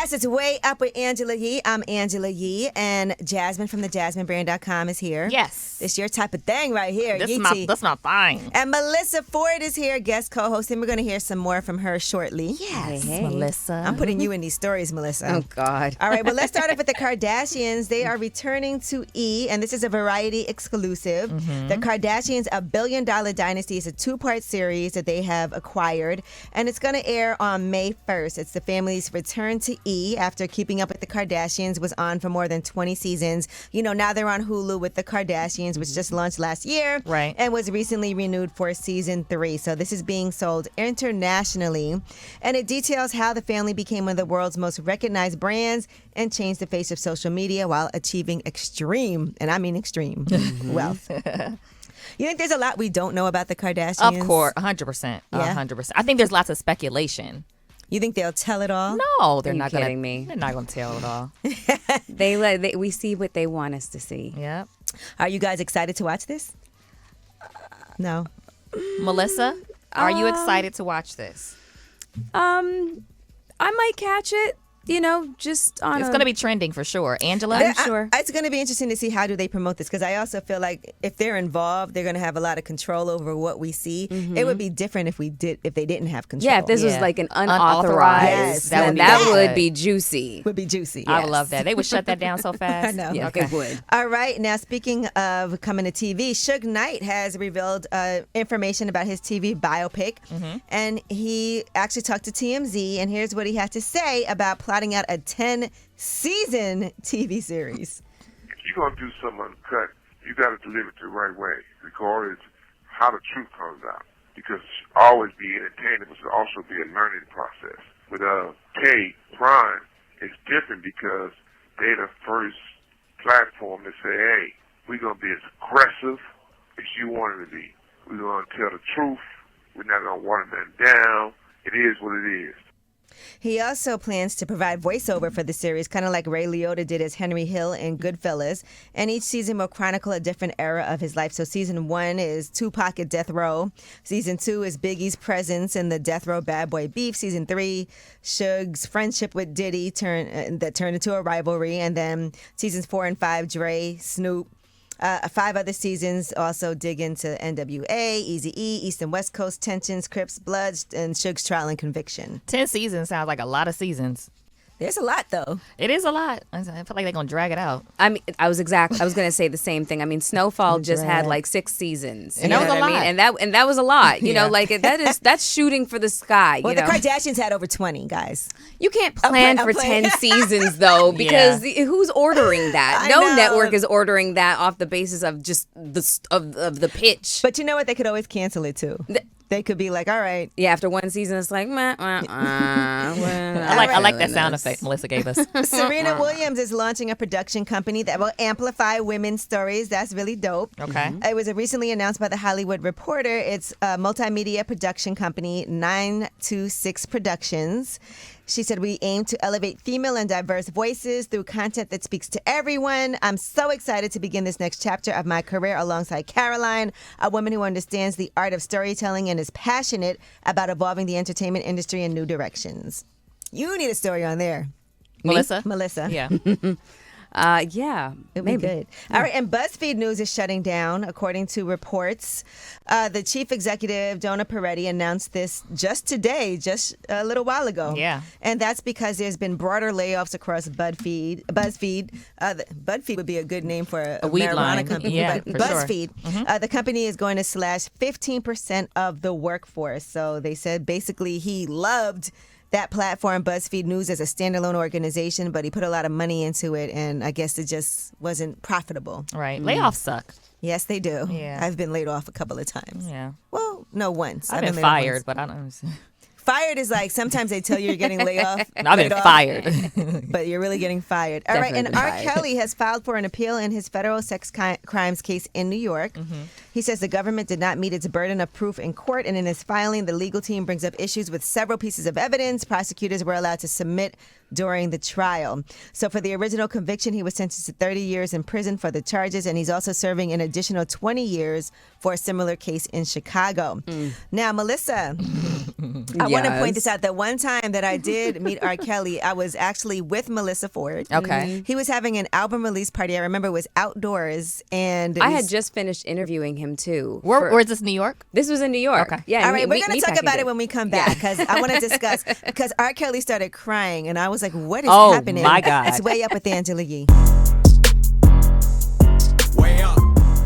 Yes, it's Way Up with Angela Yee. I'm Angela Yee, and Jasmine from the JasmineBrand.com is here. Yes. It's your type of thing right here. That's my thing. And Melissa Ford is here, guest co-host, and we're going to hear some more from her shortly. Yes, Hey. Melissa. I'm putting you in these stories, Melissa. Oh, God. All right, well, let's start off with the Kardashians. They are returning to E, and this is a Variety exclusive. The Kardashians, A Billion Dollar Dynasty, is a 2-part series that they have acquired, and it's going to air on May 1st. It's the family's return to E after Keeping Up with the Kardashians was on for more than 20 seasons. You know, now they're on Hulu with the Kardashians, which just launched last year. Right. And was recently renewed for season 3. So this is being sold internationally. And it details how the family became one of the world's most recognized brands and changed the face of social media while achieving extreme, and I mean extreme, wealth. You think there's a lot we don't know about the Kardashians? Of course, 100%. Yeah. 100%. I think there's lots of speculation. You think they'll tell it all? No, they're Are you not going kidding me? They're not going to tell it all. We see what they want us to see. Yep. Are you guys excited to watch this? No. Melissa, are you excited to watch this? I might catch it, just on It's going to be trending for sure. Angela? I'm sure. It's going to be interesting to see how do they promote this, because I also feel like if they're involved, they're going to have a lot of control over what we see. It would be different if they didn't have control. Yeah, if this was Yeah. like an Unauthorized. unauthorized, That would then be that good. would be juicy. would be juicy. I yes. would love that. They would shut that down so fast. I know. Yeah, Okay. they would. All right, now speaking of coming to TV, Suge Knight has revealed information about his TV biopic, and he actually talked to TMZ, and here's what he had to say about plotting out a 10-season TV series. If you're going to do something uncut, you got to deliver it the right way, regardless how the truth comes out. Because it should always be entertaining, but it should also be a learning process. With K, Prime, it's different because they're the first platform to say, hey, we're going to be as aggressive as you want it to be. We're going to tell the truth. We're not going to water nothing down. It is what it is. He also plans to provide voiceover for the series, kind of like Ray Liotta did as Henry Hill in Goodfellas. And each season will chronicle a different era of his life. So season 1 is Tupac at Death Row. Season 2 is Biggie's presence in the Death Row Bad Boy beef. Season 3, Suge's friendship with Diddy that turned into a rivalry. And then seasons 4 and 5, Dre, Snoop. 5 other seasons also dig into NWA, Eazy-E, East and West Coast tensions, Crips, Bloods, and Suge's trial and conviction. 10 seasons sounds like a lot of seasons. There's a lot, though. It is a lot. I feel like they're going to drag it out. I mean, I was going to say the same thing. I mean, Snowfall just had like 6 seasons. And that was a lot. And that was a lot. You Yeah. know, like that's shooting for the sky. Well, you the know? Kardashians had over 20, guys. You can't plan I'm for playing. 10 seasons though, because who's ordering that? I No know. network is ordering that off the basis of just the pitch. But you know what? They could always cancel it, too. They could be like, all right. Yeah, after one season, it's like, meh, I like that sound effect Melissa gave us. Serena Williams is launching a production company that will amplify women's stories. That's really dope. Okay. It was recently announced by the Hollywood Reporter. It's a multimedia production company, 926 Productions. She said, we aim to elevate female and diverse voices through content that speaks to everyone. I'm so excited to begin this next chapter of my career alongside Caroline, a woman who understands the art of storytelling and is passionate about evolving the entertainment industry in new directions. You need a story on there. Melissa? Melissa. Yeah. yeah, It'd be maybe. good. All right, and BuzzFeed News is shutting down, according to reports. The chief executive, Donna Peretti, announced this just today, just a little while ago. Yeah. And that's because there's been broader layoffs across BuzzFeed. BuzzFeed would be a good name for a weed marijuana line. company. Yeah, but for sure. BuzzFeed, the company is going to slash 15% of the workforce. So they said basically he loved that platform, BuzzFeed News, as a standalone organization, but he put a lot of money into it, and I guess it just wasn't profitable. Right. Layoffs suck. Yes, they do. Yeah. I've been laid off a couple of times. Yeah. Well, no, once. I've been laid off fired, once. but I don't. Fired is like sometimes they tell you you're getting laid off. I've laid been off, fired. but you're really getting fired. All right, Definitely and been R. fired. Kelly has filed for an appeal in his federal sex crimes case in New York. He says the government did not meet its burden of proof in court, and in his filing, the legal team brings up issues with several pieces of evidence. Prosecutors were allowed to submit during the trial. So for the original conviction, he was sentenced to 30 years in prison for the charges, and he's also serving an additional 20 years for a similar case in Chicago. Now, Melissa, I want to point this out. That one time that I did meet R. Kelly, I was actually with Melissa Ford. Okay. He was having an album release party. I remember it was outdoors, and I had just finished interviewing him too. Where is this, New York? This was in New York. Okay. Yeah. All right, we're going to talk about Meatpacking it when we come back, because I want to discuss, because R. Kelly started crying, and I was like, what is Oh, happening? my God. It's way up with Angela Yee.